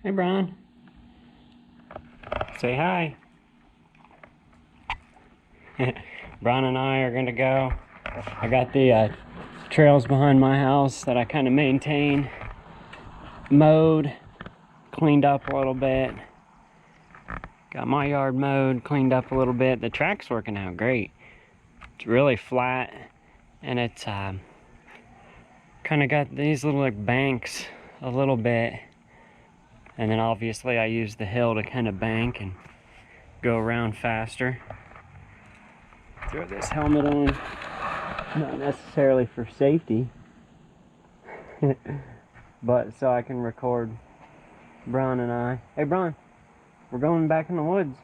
Hey, Brian. Say hi. Brian and I are gonna go. I got the trails behind my house that I kind of maintain, mowed, cleaned up a little bit. Got my yard mowed, cleaned up a little bit. The track's working out great. It's really flat, and it's kind of got these little like banks a little bit. And then obviously I use the hill to kind of bank and go around faster. Throw this helmet on, not necessarily for safety, but so I can record Brian and I. Hey Brian, we're going back in the woods.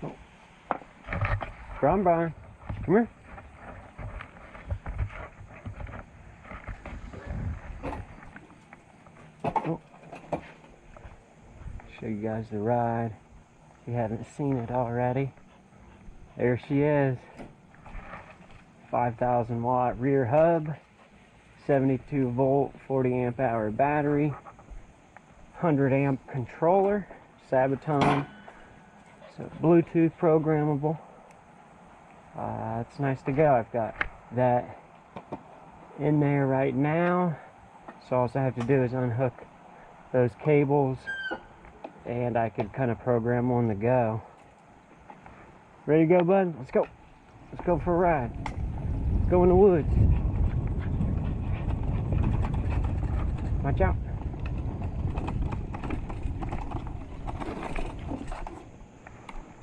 Oh. Brian, come here. Oh. Show you guys the ride if you haven't seen it already. There she is. 5,000 watt rear hub, 72 volt 40 amp hour battery, 100 amp controller, Sabaton, so Bluetooth programmable. It's nice to go. I've got that in there right now, so all I have to do is unhook those cables and I could kind of program on the go. Ready to go, bud? Let's go. Let's go for a ride. Let's go in the woods. Watch out.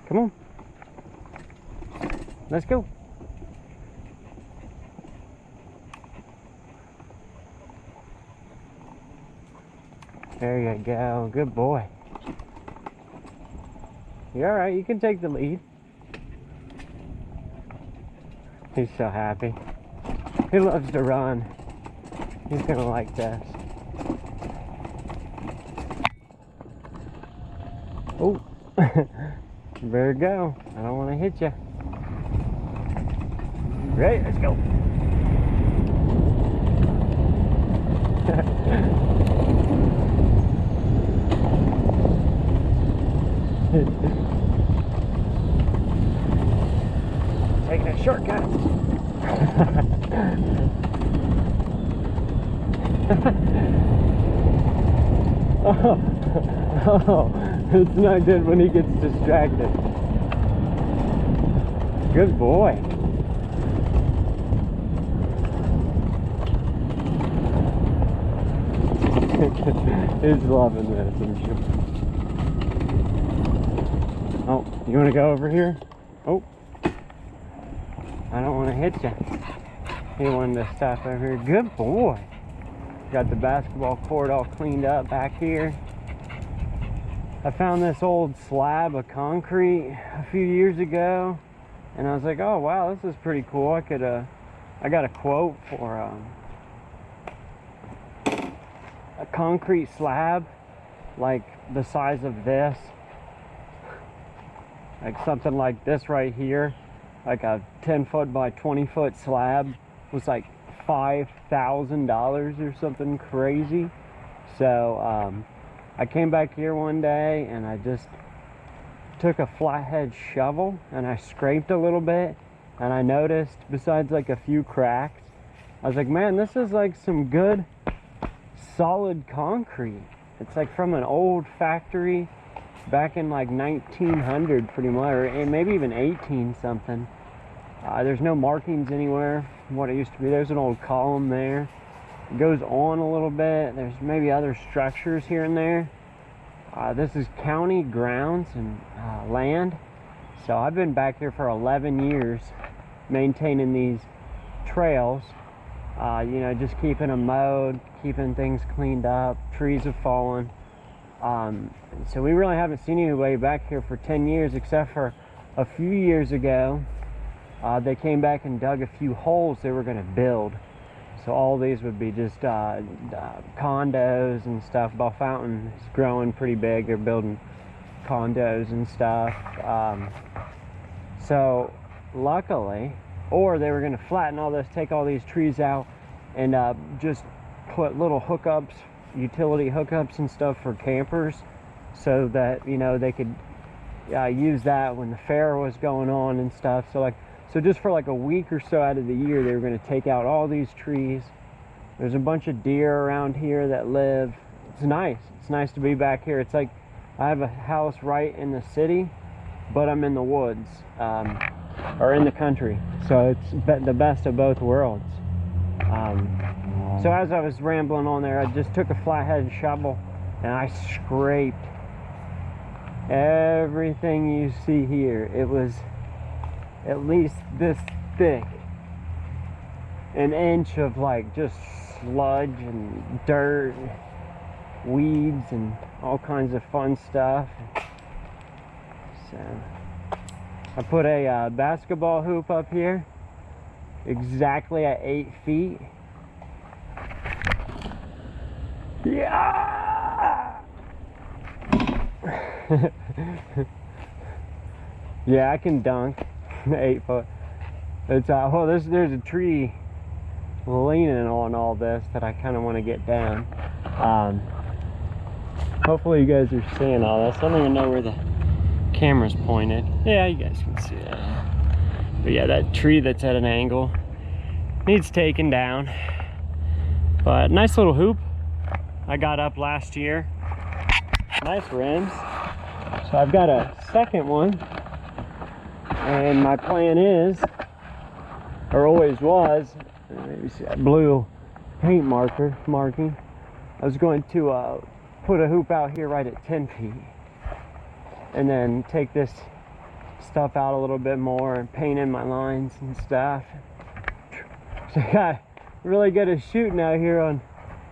Come on. Let's go. There you go. Good boy. You all right? You can take the lead. He's so happy. He loves to run. He's gonna like this. Oh, you better go. I don't want to hit you. Ready? Let's go. Taking a shortcut. Oh, it's not good when he gets distracted. Good boy. He's loving this, I'm sure. Oh, you want to go over here? Oh, I don't want to hit you. He wanted to stop over here. Good boy. Got the basketball court all cleaned up back here. I found this old slab of concrete a few years ago, and I was like, oh wow, this is pretty cool. I got a quote for a concrete slab like the size of this, like something like this right here, like a 10 foot by 20 foot slab was like $5,000 or something crazy. So I came back here one day and I just took a flathead shovel and I scraped a little bit, and I noticed besides like a few cracks, I was like, man, this is like some good solid concrete. It's like from an old factory back in like 1900 pretty much, or maybe even 18 something. There's no markings anywhere from what it used to be. There's an old column there. It goes on a little bit. There's maybe other structures here and there. This is county grounds and land. So I've been back here for 11 years maintaining these trails. You know, just keeping them mowed, keeping things cleaned up. Trees have fallen. So we really haven't seen anybody back here for 10 years, except for a few years ago. They came back and dug a few holes they were going to build. So all these would be just condos and stuff. Ball Fountain is growing pretty big. They're building condos and stuff. So luckily, or they were going to flatten all this, take all these trees out, and just put little hookups, utility hookups and stuff for campers, so that, you know, they could use that when the fair was going on and stuff. So just for like a week or so out of the year, they were going to take out all these trees. There's a bunch of deer around here that live. It's nice. It's nice to be back here. It's like I have a house right in the city, but I'm in the woods, or in the country. So it's the best of both worlds. So as I was rambling on there, I just took a flathead shovel and I scraped everything you see here. It was at least this thick, an inch of like just sludge and dirt, weeds, and all kinds of fun stuff. So I put a basketball hoop up here, exactly at 8 feet. Yeah. Yeah, I can dunk 8 foot. It's well, there's a tree leaning on all this that I kind of want to get down. Hopefully you guys are seeing all this. I don't even know where the camera's pointed. Yeah, you guys can see that. But yeah, that tree that's at an angle needs taken down. But nice little hoop I got up last year. Nice rims. So I've got a second one, and my plan is, or always was, you see that blue paint marking. I was going to put a hoop out here right at 10 feet, and then take this stuff out a little bit more and paint in my lines and stuff. So I got really good at shooting out here on,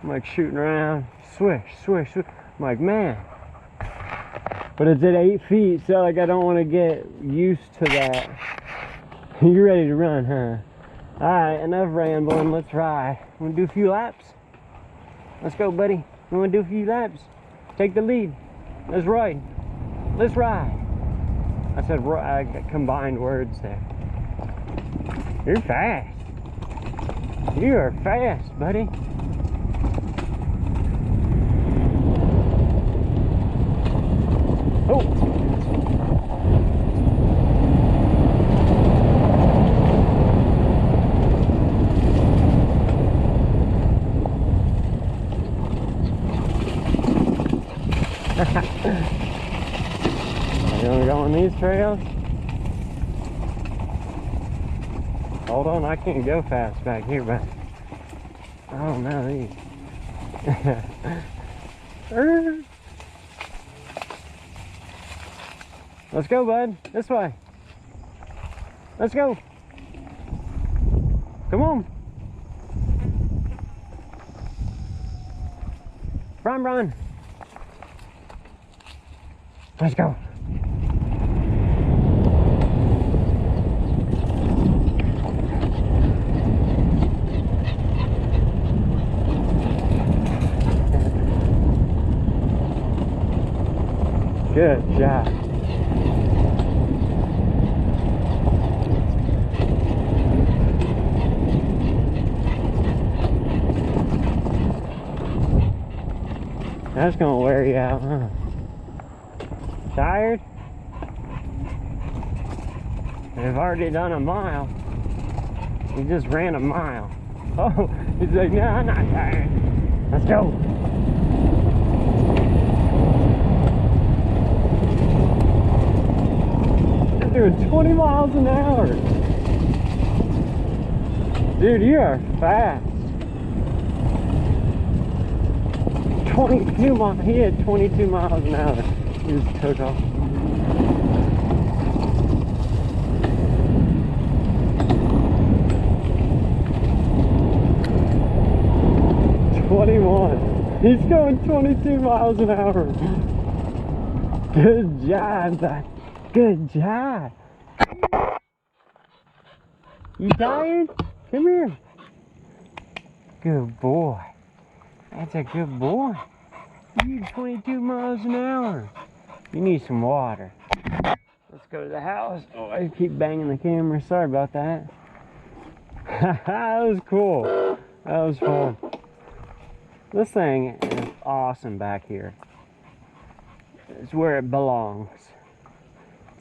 I'm like shooting around, swish, swish, swish. I'm like, man. But it's at 8 feet, so like I don't want to get used to that. You ready to run, huh? Alright, enough rambling, let's ride. Wanna do a few laps? Let's go, buddy. You wanna do a few laps? Take the lead. Let's ride. Let's ride. I said, I got combined words there. You're fast. You are fast, buddy. Oh. You wanna go on these trails? Hold on, I can't go fast back here, but I don't know these. Let's go, bud. This way. Let's go. Come on. Run. Let's go. Good job. That's gonna wear you out, huh? Tired? I've already done a mile. You just ran a mile. Oh, he's like, no, I'm not tired. Let's go. You're doing 20 miles an hour. Dude, you are fast. 22 miles. He had 22 miles an hour. He just took off. He's going 22 miles an hour. Good job, bud. Good job. You tired? Come here. Good boy. That's a good boy. You're 22 miles an hour. You need some water. Let's go to the house. Oh, I keep banging the camera. Sorry about that. That was cool. That was fun. This thing is awesome back here. It's where it belongs.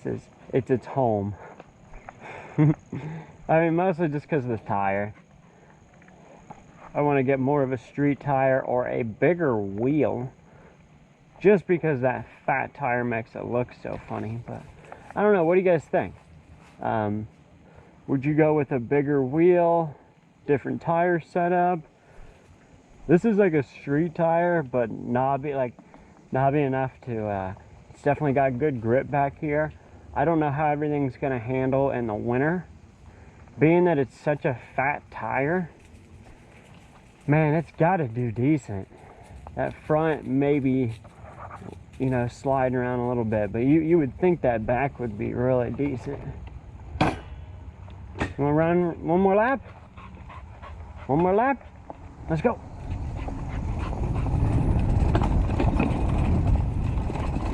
It's its home. I mean, mostly just because of the tire. I want to get more of a street tire or a bigger wheel, just because that fat tire makes it look so funny. But I don't know. What do you guys think? Would you go with a bigger wheel, different tire setup? This is like a street tire, but knobby enough to. It's definitely got good grip back here. I don't know how everything's gonna handle in the winter, being that it's such a fat tire. Man, it's got to do decent. That front maybe, you know, sliding around a little bit, but you would think that back would be really decent. You want to run one more lap? One more lap? Let's go.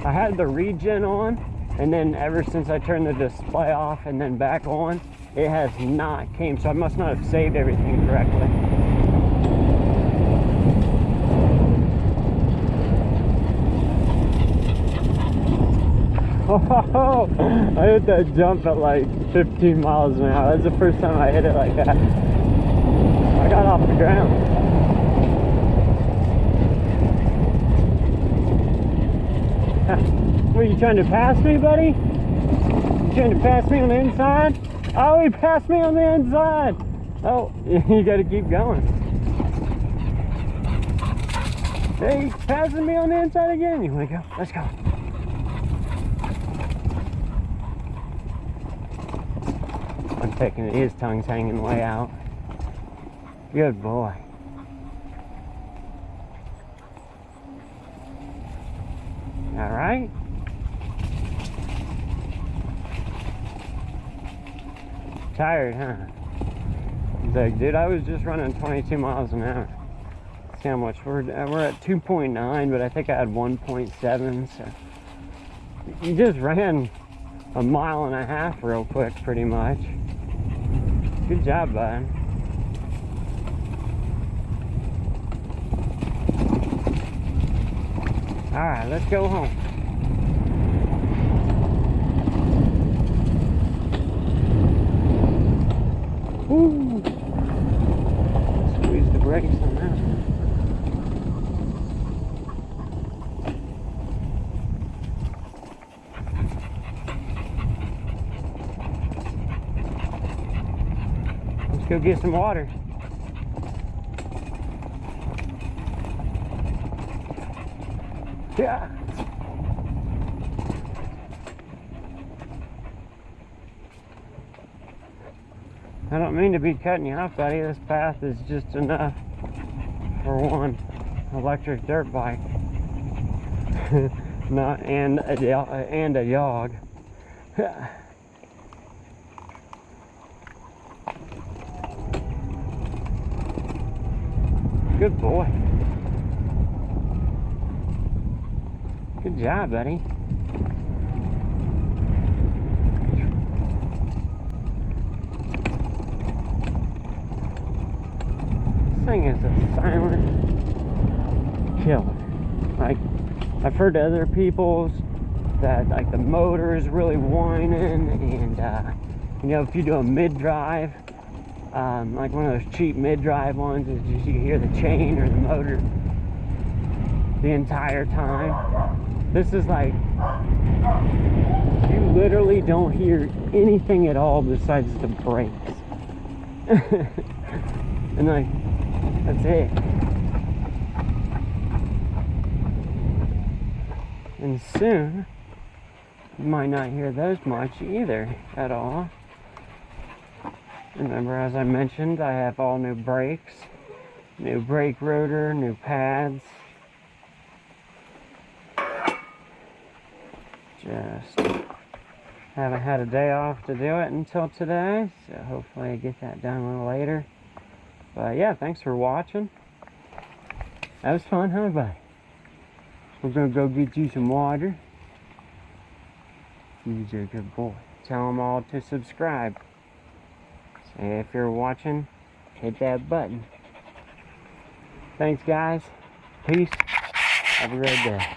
I had the regen on, and then ever since I turned the display off and then back on, it has not came, so I must not have saved everything correctly. Oh, I hit that jump at like 15 miles an hour. That's the first time I hit it like that. I got off the ground. What, are you trying to pass me, buddy? You trying to pass me on the inside? Oh, he passed me on the inside. Oh, you got to keep going. Hey, he's passing me on the inside again. You want to go? Let's go. I'm taking it. His tongue's hanging way out. Good boy. All right. Tired, huh? Like, dude, I was just running 22 miles an hour. See how much we're at 2.9, but I think I had 1.7. So you just ran a mile and a half real quick, pretty much. Good job, bud. All right, let's go home. Woo! Squeeze the brakes on that. Let's go get some water. Yeah. I don't mean to be cutting you off, buddy. This path is just enough for one electric dirt bike. Not and a jog. Good boy. Good job, buddy. This thing is a silent killer. Like, I've heard other people's that like the motor is really whining, and you know, if you do a mid-drive, like one of those cheap mid-drive ones, is just you hear the chain or the motor the entire time. This is like, you literally don't hear anything at all besides the brakes. And like, that's it. And soon, you might not hear those much either at all. Remember, as I mentioned, I have all new brakes, new brake rotor, new pads. Just haven't had a day off to do it until today, so hopefully I get that done a little later. But yeah, thanks for watching. That was fun, huh, buddy? We're gonna go get you some water. You're a good boy. Tell them all to subscribe. So if you're watching, hit that button. Thanks, guys. Peace. Have a great day.